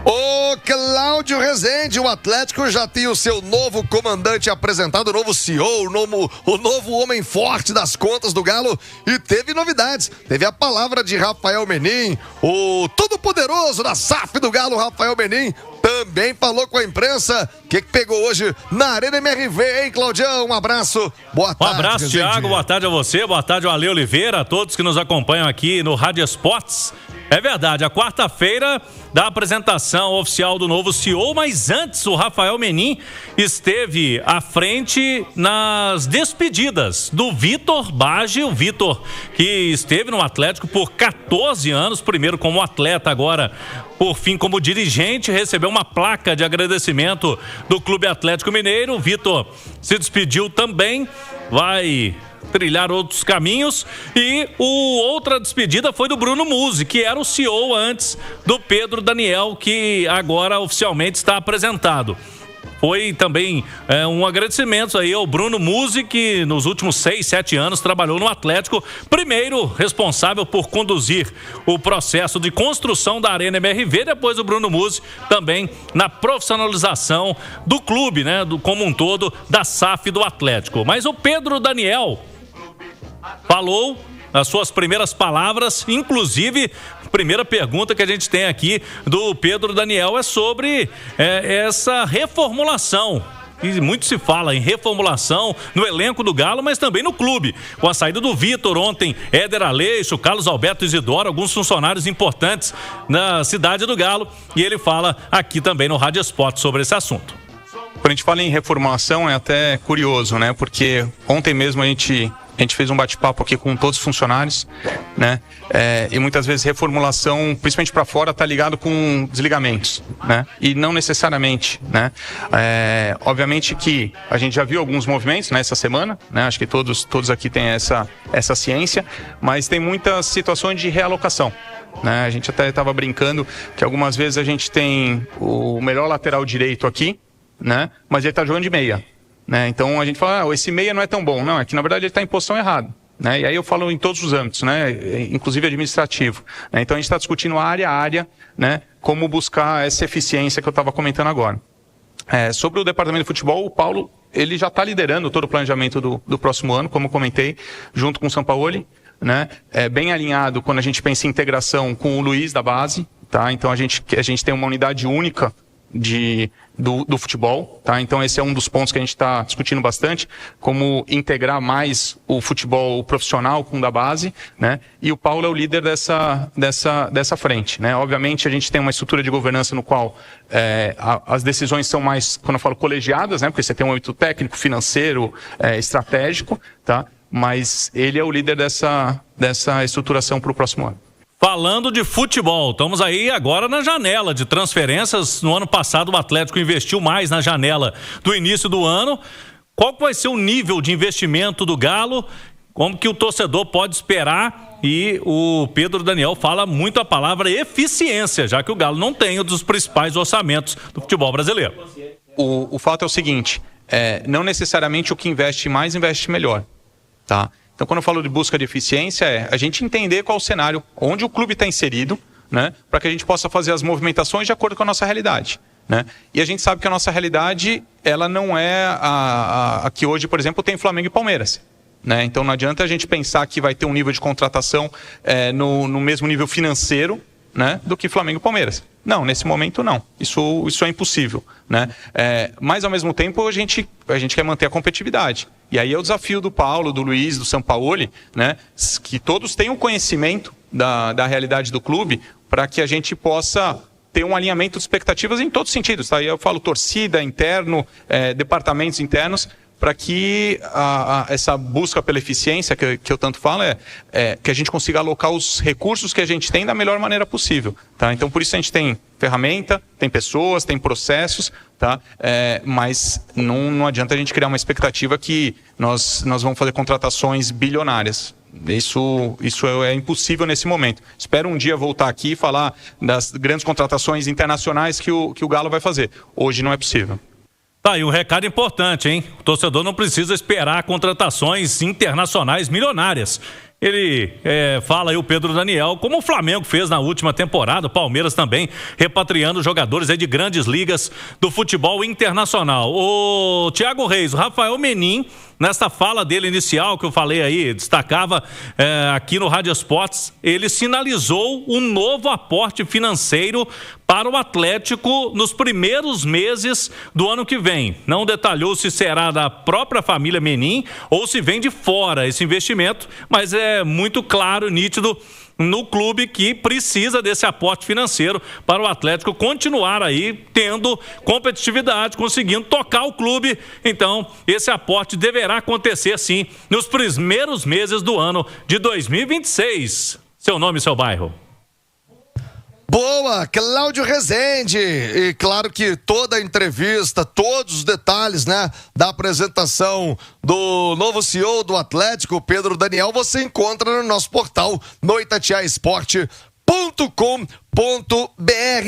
Ô Cláudio Rezende, o Atlético já tem o seu novo comandante apresentado, o novo CEO, o novo homem forte das contas do Galo, e teve novidades. Teve a palavra de Rafael Menin, o todo-poderoso da SAF do Galo, Rafael Menin, também falou com a imprensa. O que pegou hoje na Arena MRV, hein, Claudião? Um abraço, boa tarde. Um abraço, Thiago, boa tarde a você, boa tarde ao Ale Oliveira, a todos que nos acompanham aqui no Rádio Esportes. É verdade, a quarta-feira da apresentação oficial do novo CEO, mas antes o Rafael Menin esteve à frente nas despedidas do Vitor Bage, o Vitor que esteve no Atlético por 14 anos, primeiro como atleta, agora por fim como dirigente, recebeu uma placa de agradecimento do Clube Atlético Mineiro. O Vitor se despediu também, vai trilhar outros caminhos, e outra despedida foi do Bruno Musi, que era o CEO antes do Pedro Daniel, que agora oficialmente está apresentado. Foi também um agradecimento aí ao Bruno Musi, que nos últimos 6, 7 anos trabalhou no Atlético, primeiro responsável por conduzir o processo de construção da Arena MRV, depois o Bruno Musi também na profissionalização do clube, né, como um todo, da SAF do Atlético. Mas o Pedro Daniel falou as suas primeiras palavras, inclusive a primeira pergunta que a gente tem aqui do Pedro Daniel é sobre essa reformulação. E muito se fala em reformulação no elenco do Galo, mas também no clube. Com a saída do Vitor ontem, Éder Aleixo, Carlos Alberto Isidoro, alguns funcionários importantes na cidade do Galo. E ele fala aqui também no Rádio Esporte sobre esse assunto. Quando a gente fala em reformulação é até curioso, né? Porque ontem mesmo a gente fez um bate-papo aqui com todos os funcionários, né? E muitas vezes reformulação, principalmente para fora, está ligado com desligamentos, né? E não necessariamente, né? Obviamente que a gente já viu alguns movimentos nessa semana, né? Acho que todos aqui têm essa ciência, mas tem muitas situações de realocação, né? A gente até estava brincando que algumas vezes a gente tem o melhor lateral direito aqui, né? Mas ele está jogando de meia, né? Então a gente fala, esse meia não é tão bom. Não, é que na verdade ele está em posição errada, né? E aí eu falo em todos os âmbitos, né? Inclusive administrativo, né? Então a gente está discutindo área a área, né? Como buscar essa eficiência que eu estava comentando agora. Sobre o departamento de futebol, o Paulo, ele já está liderando todo o planejamento do próximo ano, como eu comentei, junto com o Sampaoli, né? Bem alinhado quando a gente pensa em integração com o Luiz da base, tá? Então a gente tem uma unidade única do futebol, tá? Então esse é um dos pontos que a gente está discutindo bastante, como integrar mais o futebol profissional com o da base, né? E o Paulo é o líder dessa frente, né? Obviamente a gente tem uma estrutura de governança no qual as decisões são mais, quando eu falo colegiadas, né? Porque você tem um âmbito técnico, financeiro, estratégico, tá? Mas ele é o líder dessa estruturação para o próximo ano. Falando de futebol, estamos aí agora na janela de transferências. No ano passado o Atlético investiu mais na janela do início do ano. Qual vai ser o nível de investimento do Galo? Como que o torcedor pode esperar? E o Pedro Daniel fala muito a palavra eficiência, já que o Galo não tem um dos principais orçamentos do futebol brasileiro. O fato é o seguinte, não necessariamente o que investe mais, investe melhor, tá? Então, quando eu falo de busca de eficiência, a gente entender qual o cenário, onde o clube está inserido, né, para que a gente possa fazer as movimentações de acordo com a nossa realidade, né? E a gente sabe que a nossa realidade, ela não é a que hoje, por exemplo, tem Flamengo e Palmeiras, né? Então, não adianta a gente pensar que vai ter um nível de contratação no mesmo nível financeiro, né, do que Flamengo e Palmeiras. Não, nesse momento não. Isso é impossível, né? Mas ao mesmo tempo a gente quer manter a competitividade. E aí é o desafio do Paulo, do Luiz, do Sampaoli, né, que todos tenham conhecimento da realidade do clube para que a gente possa ter um alinhamento de expectativas em todos os sentidos, tá? Aí eu falo torcida, interno, departamentos internos, para que essa busca pela eficiência que eu tanto falo que a gente consiga alocar os recursos que a gente tem da melhor maneira possível, tá? Então por isso a gente tem ferramenta, tem pessoas, tem processos, tá? Mas não adianta a gente criar uma expectativa que nós vamos fazer contratações bilionárias. Isso é impossível nesse momento. Espero um dia voltar aqui e falar das grandes contratações internacionais que o Galo vai fazer. Hoje não é possível. Tá aí um recado importante, hein? O torcedor não precisa esperar contratações internacionais milionárias. Ele fala aí o Pedro Daniel, como o Flamengo fez na última temporada, o Palmeiras também, repatriando jogadores aí de grandes ligas do futebol internacional. O Thiago Reis, o Rafael Menin, nesta fala dele inicial que eu falei aí, destacava aqui no Rádio Esportes, ele sinalizou um novo aporte financeiro para o Atlético nos primeiros meses do ano que vem. Não detalhou se será da própria família Menin ou se vem de fora esse investimento, mas é muito claro, nítido no clube que precisa desse aporte financeiro para o Atlético continuar aí tendo competitividade, conseguindo tocar o clube. Então, esse aporte deverá acontecer sim nos primeiros meses do ano de 2026. Seu nome e seu bairro. Boa, Cláudio Rezende. E claro que toda a entrevista, todos os detalhes, né, da apresentação do novo CEO do Atlético, Pedro Daniel, você encontra no nosso portal, no itatiaesporte.com.br.